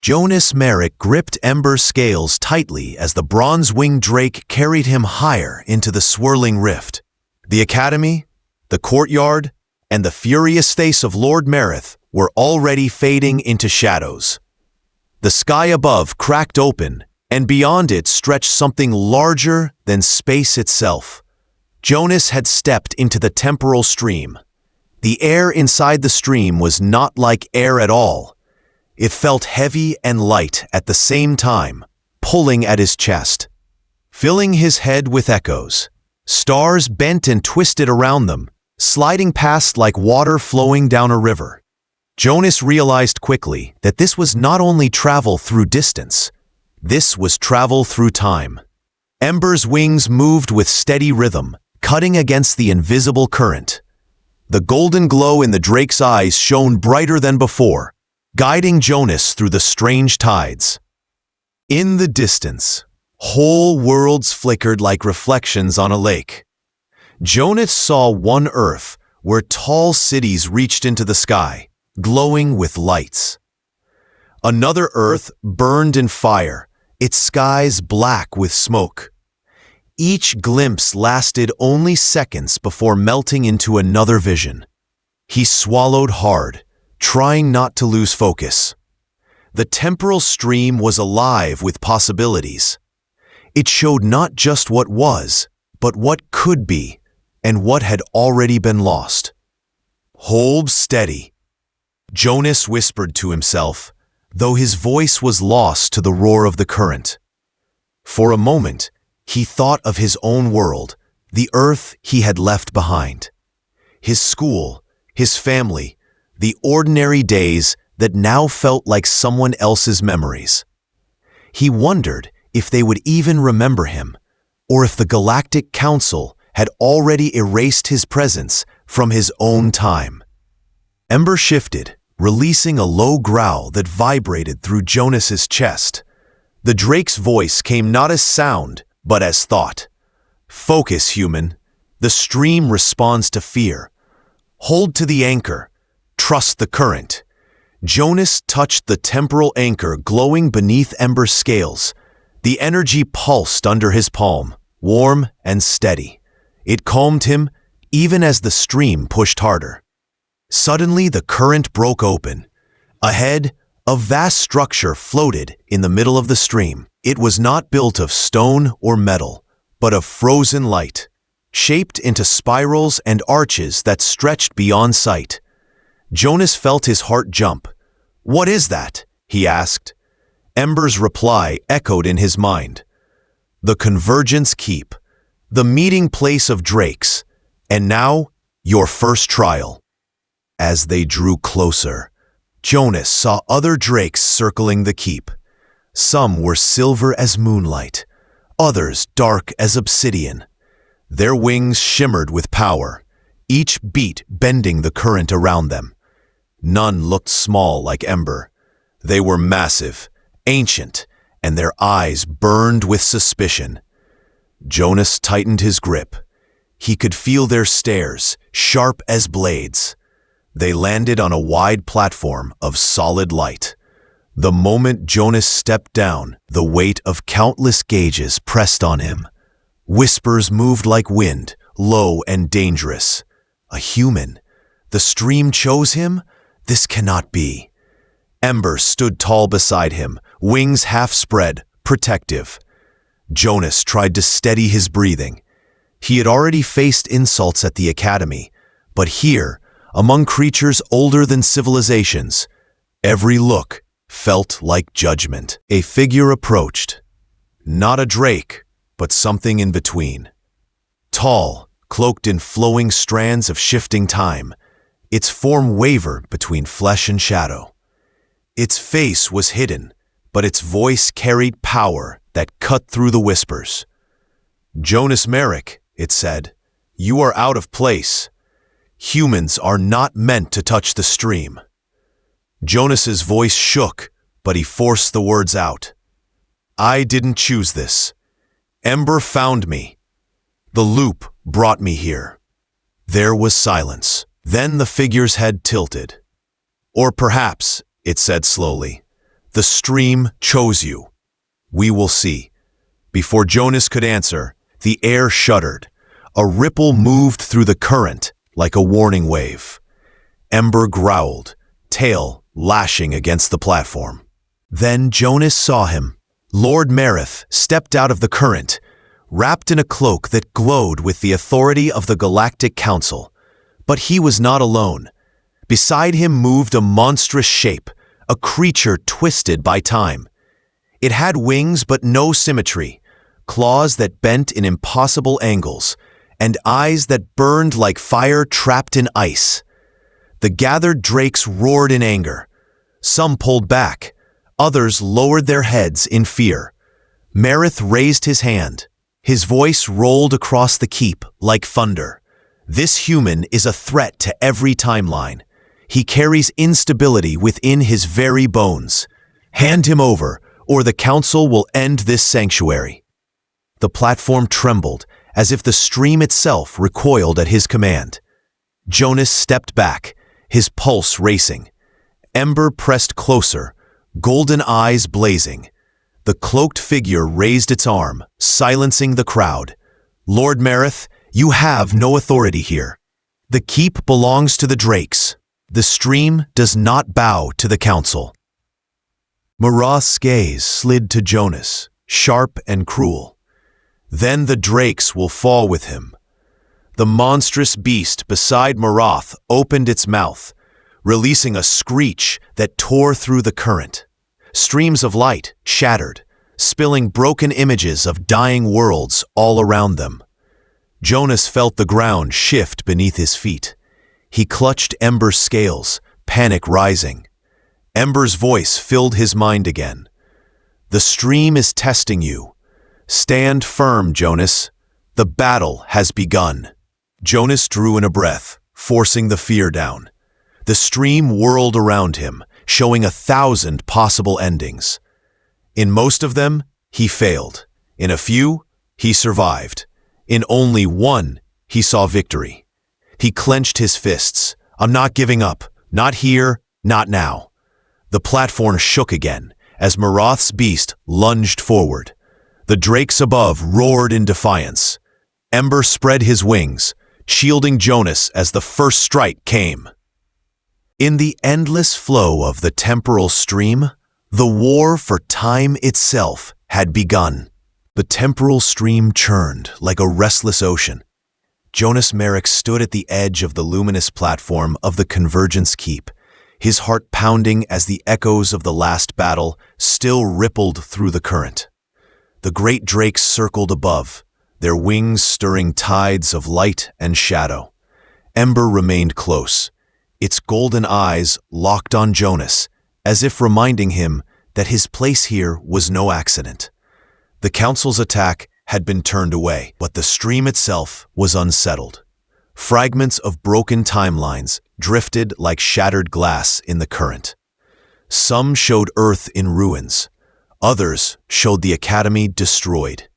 Jonas Merrick gripped Ember's scales tightly as the bronze-winged drake carried him higher into the swirling rift. The academy, the courtyard, and the furious face of Lord Merith were already fading into shadows. The sky above cracked open, and beyond it stretched something larger than space itself. Jonas had stepped into the temporal stream. The air inside the stream was not like air at all. It felt heavy and light at the same time, pulling at his chest, filling his head with echoes. Stars bent and twisted around them, sliding past like water flowing down a river. Jonas realized quickly that this was not only travel through distance, this was travel through time. Ember's wings moved with steady rhythm, cutting against the invisible current. The golden glow in the drake's eyes shone brighter than before, guiding Jonas through the strange tides. In the distance, whole worlds flickered like reflections on a lake. Jonas saw one Earth where tall cities reached into the sky, glowing with lights. Another Earth burned in fire, its skies black with smoke. Each glimpse lasted only seconds before melting into another vision. He swallowed hard, trying not to lose focus. The temporal stream was alive with possibilities. It showed not just what was, but what could be, and what had already been lost. "Hold steady," Jonas whispered to himself, though his voice was lost to the roar of the current. For a moment, he thought of his own world, the Earth he had left behind. His school, his family, the ordinary days that now felt like someone else's memories. He wondered if they would even remember him, or if the Galactic Council had already erased his presence from his own time. Ember shifted, releasing a low growl that vibrated through Jonas's chest. The drake's voice came not as sound, but as thought. "Focus, human. The stream responds to fear. Hold to the anchor. Trust the current." Jonas touched the temporal anchor glowing beneath Ember's scales. The energy pulsed under his palm, warm and steady. It calmed him, even as the stream pushed harder. Suddenly, the current broke open. Ahead, a vast structure floated in the middle of the stream. It was not built of stone or metal, but of frozen light, shaped into spirals and arches that stretched beyond sight. Jonas felt his heart jump. "What is that?" he asked. Ember's reply echoed in his mind. "The Convergence Keep, the meeting place of drakes, and now your first trial." As they drew closer, Jonas saw other drakes circling the keep. Some were silver as moonlight, others dark as obsidian. Their wings shimmered with power, each beat bending the current around them. None looked small like Ember. They were massive, ancient, and their eyes burned with suspicion. Jonas tightened his grip. He could feel their stares, sharp as blades. They landed on a wide platform of solid light. The moment Jonas stepped down, the weight of countless gauges pressed on him. Whispers moved like wind, low and dangerous. A human? The stream chose him? This cannot be. Ember stood tall beside him, wings half spread, protective. Jonas tried to steady his breathing. He had already faced insults at the academy, but here, among creatures older than civilizations, every look felt like judgment. A figure approached. Not a drake, but something in between. Tall, cloaked in flowing strands of shifting time, its form wavered between flesh and shadow. Its face was hidden, but its voice carried power that cut through the whispers. "Jonas Merrick," it said, "you are out of place. Humans are not meant to touch the stream." Jonas's voice shook, but he forced the words out. "I didn't choose this. Ember found me. The loop brought me here." There was silence. Then the figure's head tilted. "Or perhaps," it said slowly, The stream chose you. We will see. Before Jonas could answer, the air shuddered. A ripple moved through the current like a warning wave. Ember growled, tail lashing against the platform. Then Jonas saw him. Lord Mareth stepped out of the current, wrapped in a cloak that glowed with the authority of the Galactic Council. But he was not alone. Beside him moved a monstrous shape, a creature twisted by time. It had wings but no symmetry, claws that bent in impossible angles, and eyes that burned like fire trapped in ice. The gathered drakes roared in anger. Some pulled back. Others lowered their heads in fear. Mareth raised his hand. His voice rolled across the keep like thunder. This human is a threat to every timeline. He carries instability within his very bones. Hand him over, or the council will end this sanctuary. The platform trembled, as if the stream itself recoiled at his command. Jonas stepped back, his pulse racing. Ember pressed closer, golden eyes blazing. The cloaked figure raised its arm, silencing the crowd. Lord Mareth, you have no authority here. The keep belongs to the drakes. The stream does not bow to the council. Marath's gaze slid to Jonas, sharp and cruel. Then the drakes will fall with him. The monstrous beast beside Marath opened its mouth, releasing a screech that tore through the current. Streams of light shattered, spilling broken images of dying worlds all around them. Jonas felt the ground shift beneath his feet. He clutched Ember's scales, panic rising. Ember's voice filled his mind again. The stream is testing you. Stand firm, Jonas. The battle has begun. Jonas drew in a breath, forcing the fear down. The stream whirled around him, showing 1,000 possible endings. In most of them, he failed. In a few, he survived. In only one, he saw victory. He clenched his fists. I'm not giving up. Not here, not now. The platform shook again as Marath's beast lunged forward. The drakes above roared in defiance. Ember spread his wings, shielding Jonas as the first strike came. In the endless flow of the temporal stream, the war for time itself had begun. The temporal stream churned like a restless ocean. Jonas Merrick stood at the edge of the luminous platform of the Convergence Keep, his heart pounding as the echoes of the last battle still rippled through the current. The great drakes circled above, their wings stirring tides of light and shadow. Ember remained close, its golden eyes locked on Jonas, as if reminding him that his place here was no accident. The council's attack had been turned away, but the stream itself was unsettled. Fragments of broken timelines drifted like shattered glass in the current. Some showed Earth in ruins. Others showed the Academy destroyed.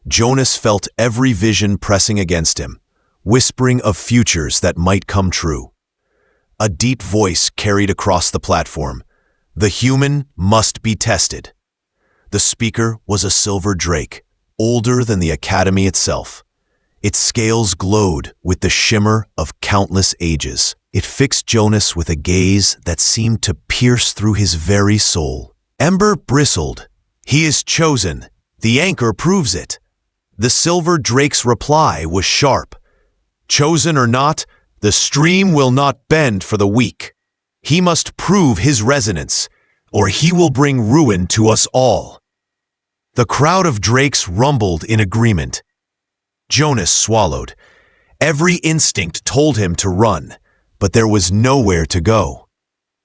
Jonas felt every vision pressing against him, whispering of futures that might come true. A deep voice carried across the platform. The human must be tested. The speaker was a silver drake, older than the Academy itself. Its scales glowed with the shimmer of countless ages. It fixed Jonas with a gaze that seemed to pierce through his very soul. Ember bristled. He is chosen. The anchor proves it. The silver drake's reply was sharp. Chosen or not, the stream will not bend for the weak. He must prove his resonance, or he will bring ruin to us all. The crowd of drakes rumbled in agreement. Jonas swallowed. Every instinct told him to run, but there was nowhere to go.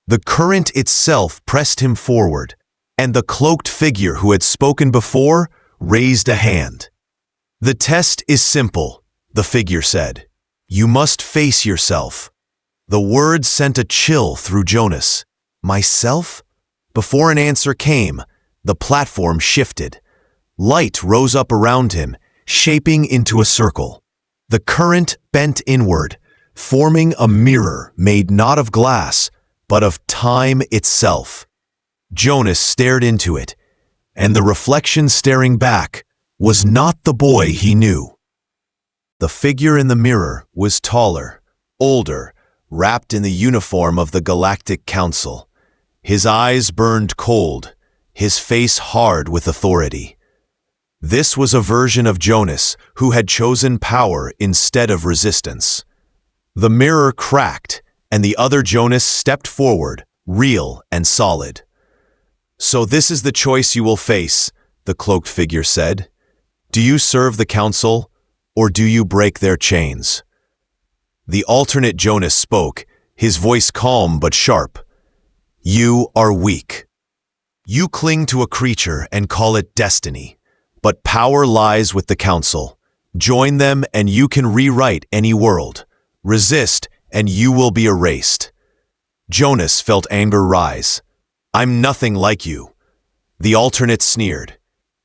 The current itself pressed him forward, and the cloaked figure who had spoken before raised a hand. The test is simple, the figure said. You must face yourself. The words sent a chill through Jonas. Myself? Before an answer came, the platform shifted. Light rose up around him, shaping into a circle. The current bent inward, forming a mirror made not of glass, but of time itself. Jonas stared into it, and the reflection staring back was not the boy he knew. The figure in the mirror was taller, older, wrapped in the uniform of the Galactic Council. His eyes burned cold, his face hard with authority. This was a version of Jonas who had chosen power instead of resistance. The mirror cracked, and the other Jonas stepped forward, real and solid. "So this is the choice you will face," the cloaked figure said. "Do you serve the Council, or do you break their chains?" The alternate Jonas spoke, his voice calm but sharp. "You are weak. You cling to a creature and call it destiny, but power lies with the Council. Join them and you can rewrite any world. Resist and you will be erased." Jonas felt anger rise. "I'm nothing like you." The alternate sneered.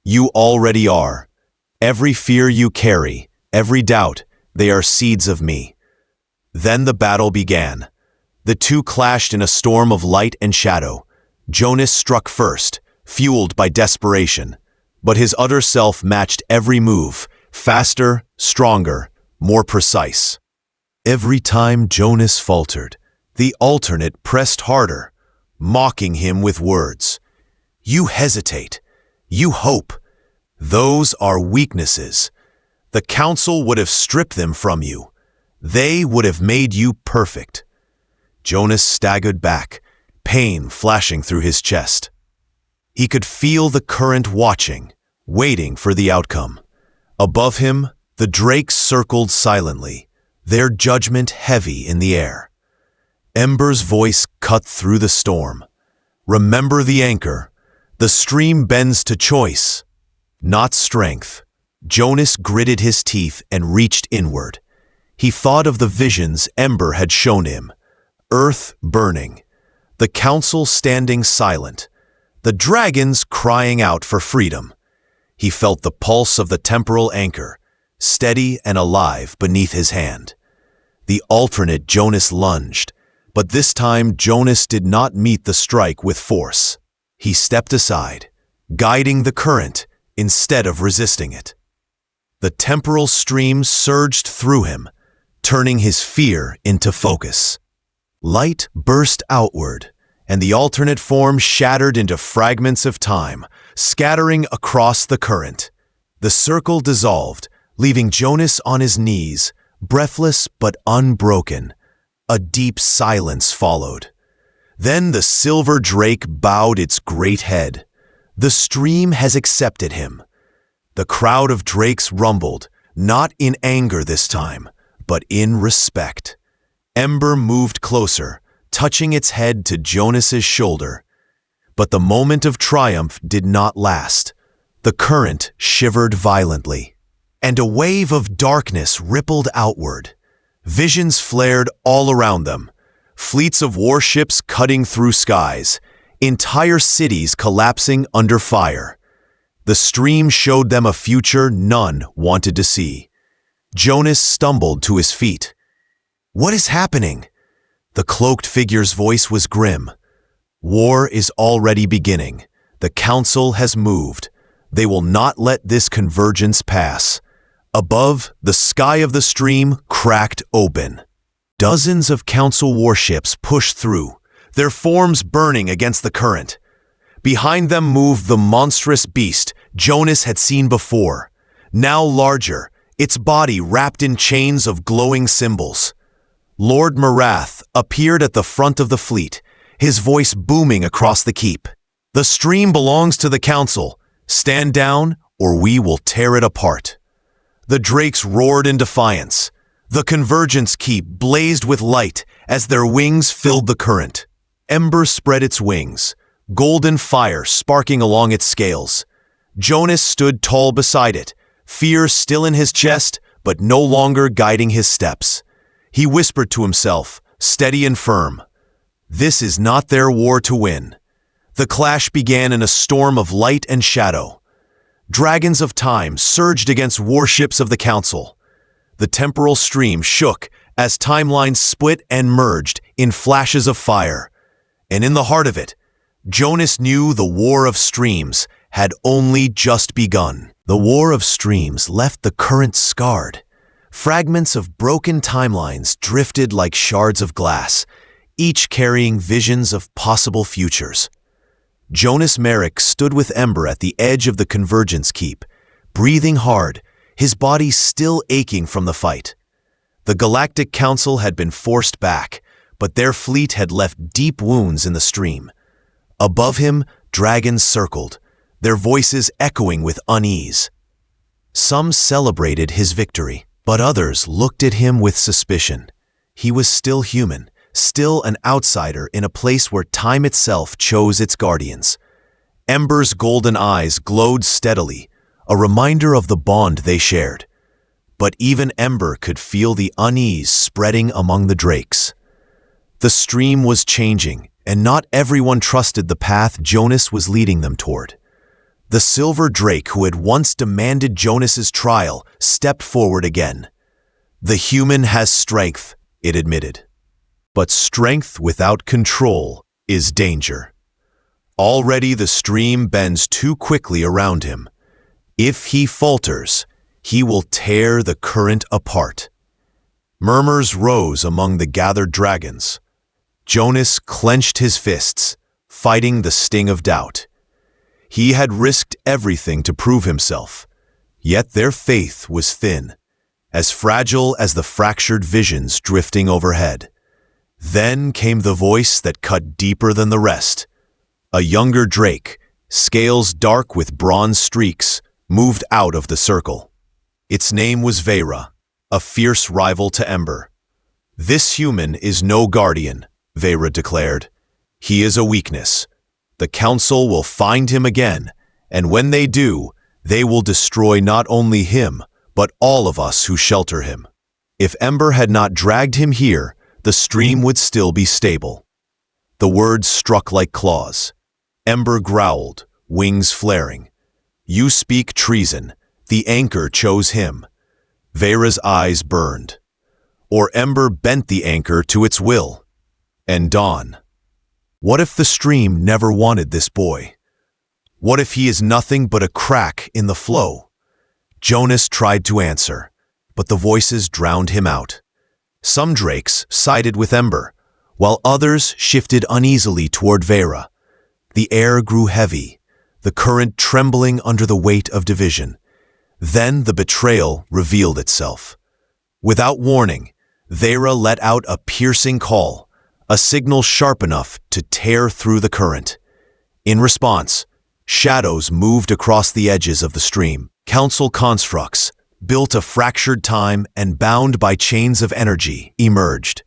"You already are. Every fear you carry, every doubt, they are seeds of me." Then the battle began. The two clashed in a storm of light and shadow. Jonas struck first, fueled by desperation, but his other self matched every move, faster, stronger, more precise. Every time Jonas faltered, the alternate pressed harder, mocking him with words. "You hesitate. You hope. Those are weaknesses. The Council would have stripped them from you. They would have made you perfect." Jonas staggered back, pain flashing through his chest. He could feel the current watching, waiting for the outcome. Above him, the drakes circled silently, their judgment heavy in the air. Ember's voice cut through the storm. "Remember the anchor. The stream bends to choice, not strength." Jonas gritted his teeth and reached inward. He thought of the visions Ember had shown him. Earth burning, the Council standing silent, the dragons crying out for freedom. He felt the pulse of the temporal anchor, steady and alive beneath his hand. The alternate Jonas lunged, but this time Jonas did not meet the strike with force. He stepped aside, guiding the current instead of resisting it. The temporal stream surged through him, turning his fear into focus. Light burst outward, and the alternate form shattered into fragments of time, scattering across the current. The circle dissolved, leaving Jonas on his knees, breathless but unbroken. A deep silence followed. Then the silver drake bowed its great head. The stream has accepted him. The crowd of drakes rumbled, not in anger this time, but in respect. Ember moved closer, touching its head to Jonas's shoulder. But the moment of triumph did not last. The current shivered violently, and a wave of darkness rippled outward. Visions flared all around them, fleets of warships cutting through skies, entire cities collapsing under fire. The stream showed them a future none wanted to see. Jonas stumbled to his feet. "What is happening?" The cloaked figure's voice was grim. "War is already beginning. The Council has moved. They will not let this convergence pass." Above, the sky of the stream cracked open. Dozens of Council warships pushed through, their forms burning against the current. Behind them moved the monstrous beast Jonas had seen before, now larger, its body wrapped in chains of glowing symbols. Lord Marath appeared at the front of the fleet, his voice booming across the keep. "The stream belongs to the Council. Stand down, or we will tear it apart." The drakes roared in defiance. The convergence keep blazed with light as their wings filled the current. Ember spread its wings, golden fire sparking along its scales. Jonas stood tall beside it, fear still in his chest, but no longer guiding his steps. He whispered to himself, steady and firm, "This is not their war to win." The clash began in a storm of light and shadow. Dragons of time surged against warships of the Council. The temporal stream shook as timelines split and merged in flashes of fire. And in the heart of it, Jonas knew the War of Streams had only just begun. The War of Streams left the current scarred. Fragments of broken timelines drifted like shards of glass, each carrying visions of possible futures. Jonas Merrick stood with Ember at the edge of the Convergence Keep, breathing hard, his body still aching from the fight. The Galactic Council had been forced back, but their fleet had left deep wounds in the stream. Above him, dragons circled, their voices echoing with unease. Some celebrated his victory, but others looked at him with suspicion. He was still human, still an outsider in a place where time itself chose its guardians. Ember's golden eyes glowed steadily, a reminder of the bond they shared. But even Ember could feel the unease spreading among the drakes. The stream was changing, and not everyone trusted the path Jonas was leading them toward. The silver drake who had once demanded Jonas's trial stepped forward again. "The human has strength," it admitted. "But strength without control is danger." Already the stream bends too quickly around him. If he falters, he will tear the current apart. Murmurs rose among the gathered dragons. Jonas clenched his fists, fighting the sting of doubt. He had risked everything to prove himself, yet their faith was thin, as fragile as the fractured visions drifting overhead. Then came the voice that cut deeper than the rest. A younger drake, scales dark with bronze streaks, moved out of the circle. Its name was Vera, a fierce rival to Ember. "This human is no guardian," Vera declared. "He is a weakness. The Council will find him again, and when they do, they will destroy not only him, but all of us who shelter him. If Ember had not dragged him here, the stream would still be stable." The words struck like claws. Ember growled, wings flaring. "You speak treason. The anchor chose him." Vera's eyes burned. Or Ember bent the anchor to its will. And Dawn. What if the stream never wanted this boy? What if he is nothing but a crack in the flow? Jonas tried to answer, but the voices drowned him out. Some drakes sided with Ember, while others shifted uneasily toward Vera. The air grew heavy, the current trembling under the weight of division. Then the betrayal revealed itself. Without warning, Vera let out a piercing call, a signal sharp enough to tear through the current. In response, shadows moved across the edges of the stream. Council constructs, built of fractured time and bound by chains of energy, emerged.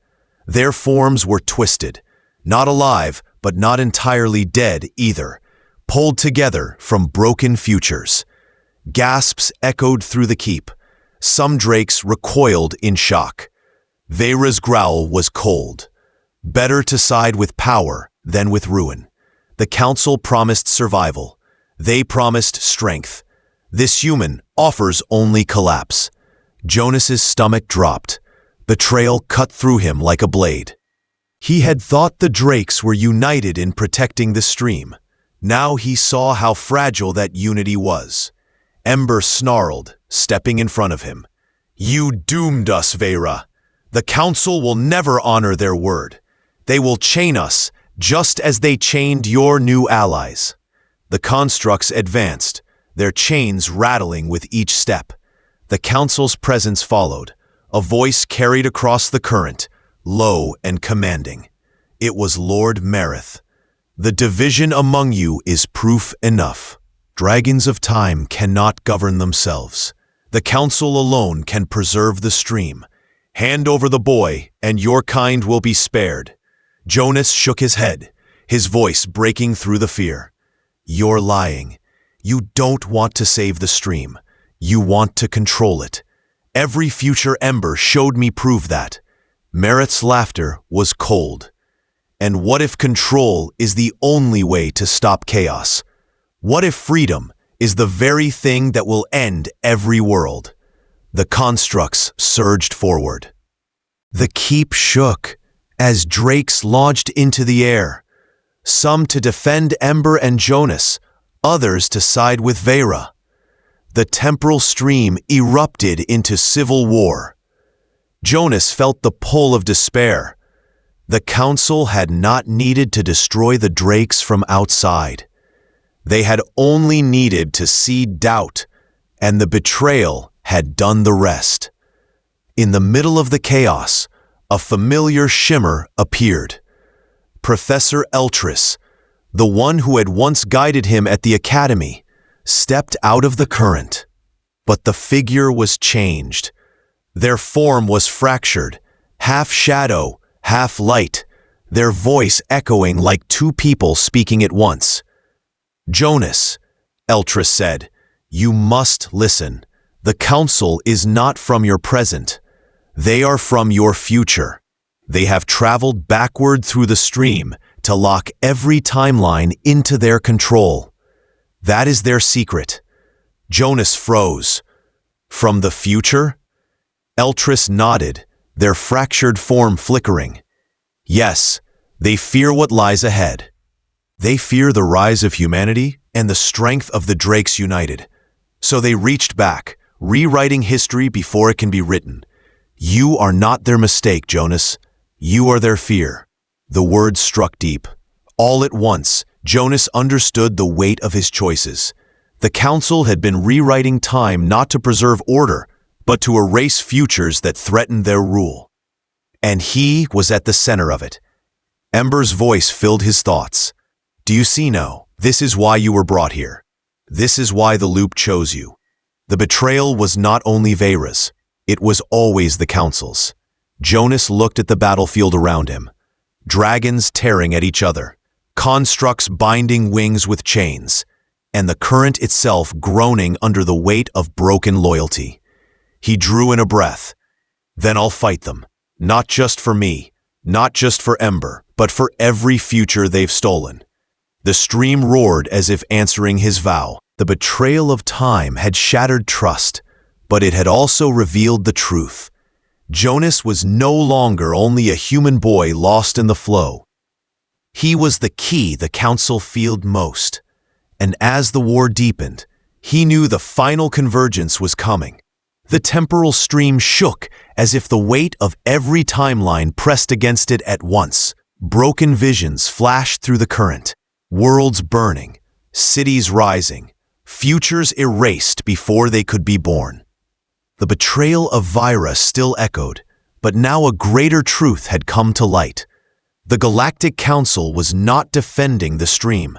Their forms were twisted, not alive, but not entirely dead either, pulled together from broken futures. Gasps echoed through the keep. Some drakes recoiled in shock. Vera's growl was cold. Better to side with power than with ruin. The Council promised survival. They promised strength. This human offers only collapse. Jonas's stomach dropped. Betrayal cut through him like a blade. He had thought the drakes were united in protecting the stream. Now he saw how fragile that unity was. Ember snarled, stepping in front of him. "You doomed us, Vera. The Council will never honor their word. They will chain us, just as they chained your new allies." The constructs advanced, their chains rattling with each step. The Council's presence followed, a voice carried across the current, low and commanding. It was Lord Mareth. "The division among you is proof enough. Dragons of time cannot govern themselves. The Council alone can preserve the stream. Hand over the boy, and your kind will be spared." Jonas shook his head, his voice breaking through the fear. "You're lying. You don't want to save the stream. You want to control it. Every future ember showed me prove that." Merritt's laughter was cold. "And what if control is the only way to stop chaos? What if freedom is the very thing that will end every world?" The constructs surged forward. The keep shook as drakes launched into the air. some to defend Ember and Jonas, others to side with Vera. The temporal stream erupted into civil war. Jonas felt the pull of despair. The council had not needed to destroy the drakes from outside. They had only needed to seed doubt, and the betrayal had done the rest. In the middle of the chaos, a familiar shimmer appeared. Professor Eltris, the one who had once guided him at the academy, stepped out of the current. But the figure was changed. Their form was fractured, half shadow, half light, their voice echoing like two people speaking at once. "Jonas," Eltris said, "you must listen. The council is not from your present. They are from your future. They have traveled backward through the stream to lock every timeline into their control. That is their secret." Jonas froze. "From the future?" Eltris nodded, their fractured form flickering. "Yes, they fear what lies ahead. They fear the rise of humanity and the strength of the Drakes united. So they reached back, rewriting history before it can be written. You are not their mistake, Jonas. You are their fear." The words struck deep. All at once, Jonas understood the weight of his choices. The council had been rewriting time not to preserve order, but to erase futures that threatened their rule. And he was at the center of it. Ember's voice filled his thoughts. "Do you see now? This is why you were brought here. This is why the loop chose you. The betrayal was not only Vera's. It was always the council's." Jonas looked at the battlefield around him. Dragons tearing at each other, constructs binding wings with chains, and the current itself groaning under the weight of broken loyalty. He drew in a breath. "Then I'll fight them. Not just for me, not just for Ember, but for every future they've stolen." The stream roared as if answering his vow. The betrayal of time had shattered trust, but it had also revealed the truth. Jonas was no longer only a human boy lost in the flow. He was the key the council feared most. And as the war deepened, he knew the final convergence was coming. The temporal stream shook as if the weight of every timeline pressed against it at once. Broken visions flashed through the current, worlds burning, cities rising, futures erased before they could be born. The betrayal of Vera still echoed, but now a greater truth had come to light. The Galactic Council was not defending the stream.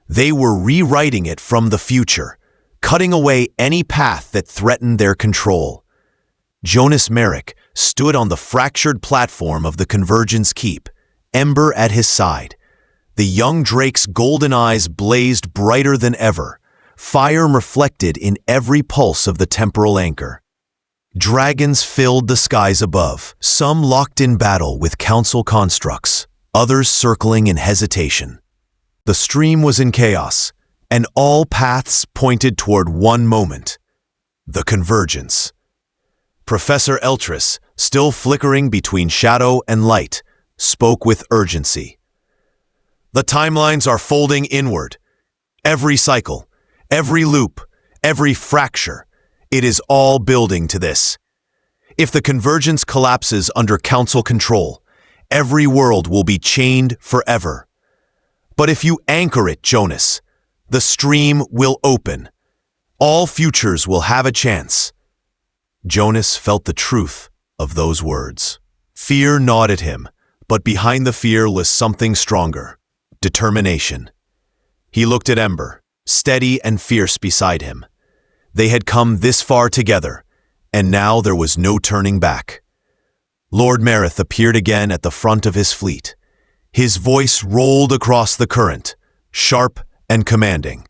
They were rewriting it from the future, cutting away any path that threatened their control. Jonas Merrick stood on the fractured platform of the Convergence Keep, Ember at his side. The young Drake's golden eyes blazed brighter than ever, fire reflected in every pulse of the temporal anchor. Dragons filled the skies above, some locked in battle with council constructs, others circling in hesitation. The stream was in chaos, and all paths pointed toward one moment: the convergence. Professor Eltris, still flickering between shadow and light, spoke with urgency. "The timelines are folding inward. Every cycle, every loop, every fracture, it is all building to this. If the convergence collapses under council control, every world will be chained forever. But if you anchor it, Jonas, the stream will open. All futures will have a chance." Jonas felt the truth of those words. Fear gnawed at him, but behind the fear was something stronger: determination. He looked at Ember, steady and fierce beside him. They had come this far together, and now there was no turning back. Lord Marith appeared again at the front of his fleet. His voice rolled across the current, sharp and commanding.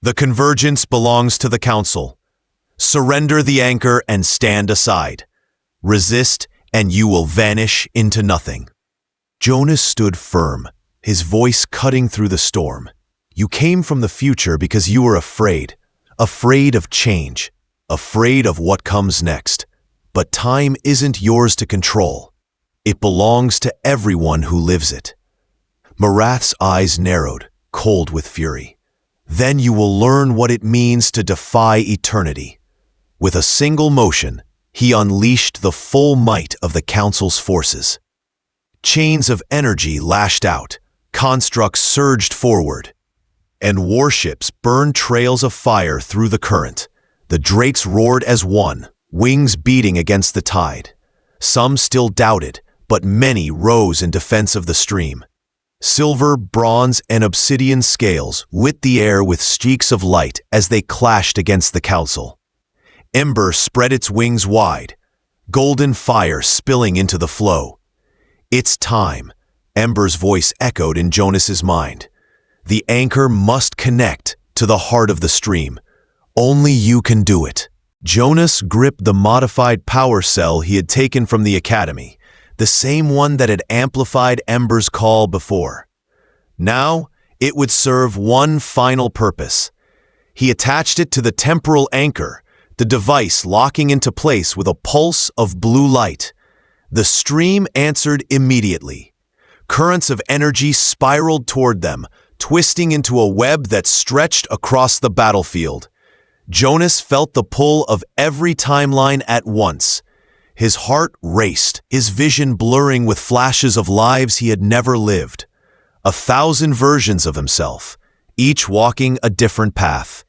"The convergence belongs to the council. Surrender the anchor and stand aside. Resist, and you will vanish into nothing." Jonas stood firm, his voice cutting through the storm. "You came from the future because you were afraid of change, afraid of what comes next. But time isn't yours to control. It belongs to everyone who lives it. Marath's eyes narrowed, cold with fury. Then you will learn what it means to defy eternity. With a single motion, he unleashed the full might of the Council's forces. Chains of energy lashed out, constructs surged forward, and warships burned trails of fire through the current. The drakes roared as one, wings beating against the tide. Some still doubted, but many rose in defense of the stream. Silver, bronze, and obsidian scales lit the air with streaks of light as they clashed against the Council. Ember spread its wings wide, golden fire spilling into the flow. It's time, Ember's voice echoed in Jonas's mind. The anchor must connect to the heart of the stream. Only you can do it. Jonas gripped the modified power cell he had taken from the academy, the same one that had amplified Ember's call before. Now, it would serve one final purpose. He attached it to the temporal anchor, the device locking into place with a pulse of blue light. The stream answered immediately. Currents of energy spiraled toward them, twisting into a web that stretched across the battlefield. Jonas felt the pull of every timeline at once. His heart raced, his vision blurring with flashes of lives he had never lived. 1,000 versions of himself, each walking a different path.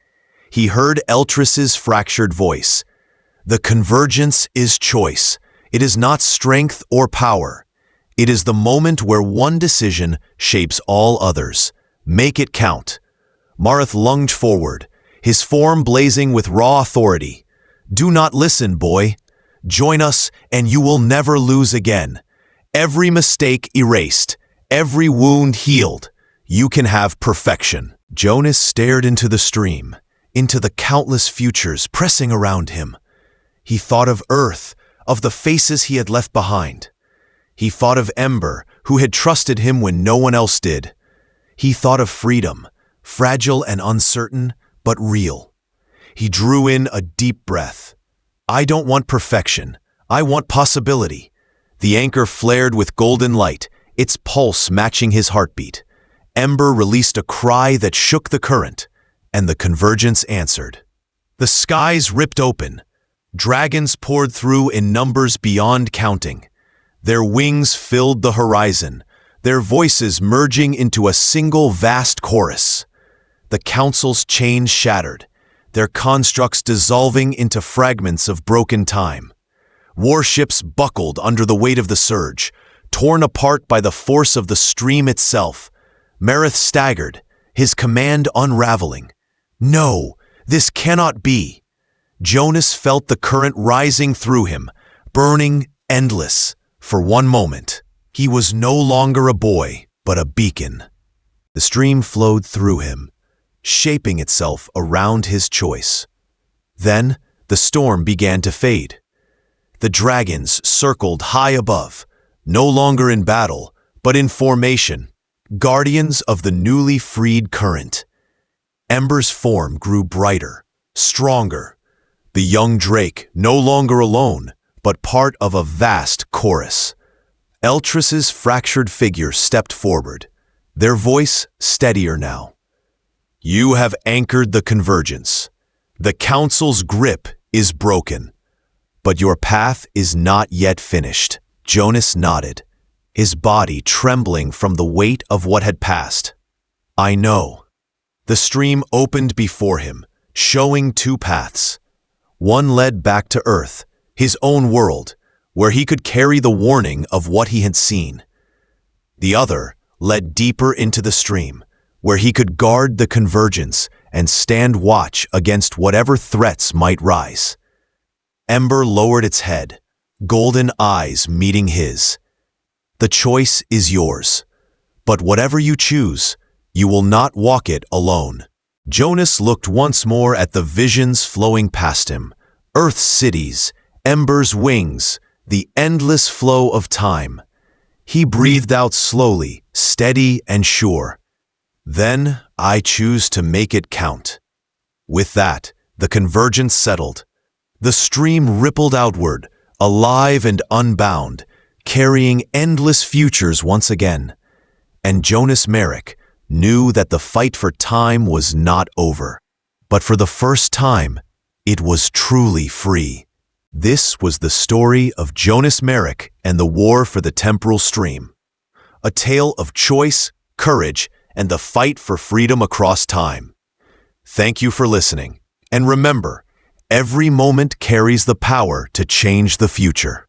He heard Eltriss's fractured voice. The convergence is choice. It is not strength or power. It is the moment where one decision shapes all others. Make it count. Marath lunged forward, his form blazing with raw authority. Do not listen, boy. Join us, and you will never lose again. Every mistake erased, every wound healed. You can have perfection. Jonas stared into the stream, into the countless futures pressing around him. He thought of Earth, of the faces he had left behind. He thought of Ember, who had trusted him when no one else did. He thought of freedom, fragile and uncertain, but real. He drew in a deep breath. I don't want perfection. I want possibility. The anchor flared with golden light, its pulse matching his heartbeat. Ember released a cry that shook the current, and the convergence answered. The skies ripped open. Dragons poured through in numbers beyond counting. Their wings filled the horizon, their voices merging into a single vast chorus. The Council's chains shattered, their constructs dissolving into fragments of broken time. Warships buckled under the weight of the surge, torn apart by the force of the stream itself. Marath staggered, his command unraveling. No, this cannot be. Jonas felt the current rising through him, burning, endless. For one moment, he was no longer a boy, but a beacon. The stream flowed through him, shaping itself around his choice. Then, the storm began to fade. The dragons circled high above, no longer in battle, but in formation, guardians of the newly freed current. Ember's form grew brighter, stronger. The young drake no longer alone, but part of a vast chorus. Eltriss's fractured figure stepped forward, their voice steadier now. You have anchored the convergence. The Council's grip is broken. But your path is not yet finished. Jonas nodded, his body trembling from the weight of what had passed. I know. The stream opened before him, showing two paths. One led back to Earth, his own world, where he could carry the warning of what he had seen. The other led deeper into the stream, where he could guard the convergence and stand watch against whatever threats might rise. Ember lowered its head, golden eyes meeting his. The choice is yours, but whatever you choose, you will not walk it alone. Jonas looked once more at the visions flowing past him, Earth's cities, Ember's wings, the endless flow of time. He breathed out slowly, steady and sure. Then I choose to make it count. With that, the convergence settled. The stream rippled outward, alive and unbound, carrying endless futures once again. And Jonas Merrick knew that the fight for time was not over. But for the first time, it was truly free. This was the story of Jonas Merrick and the war for the temporal stream. A tale of choice, courage, and the fight for freedom across time. Thank you for listening. And remember, every moment carries the power to change the future.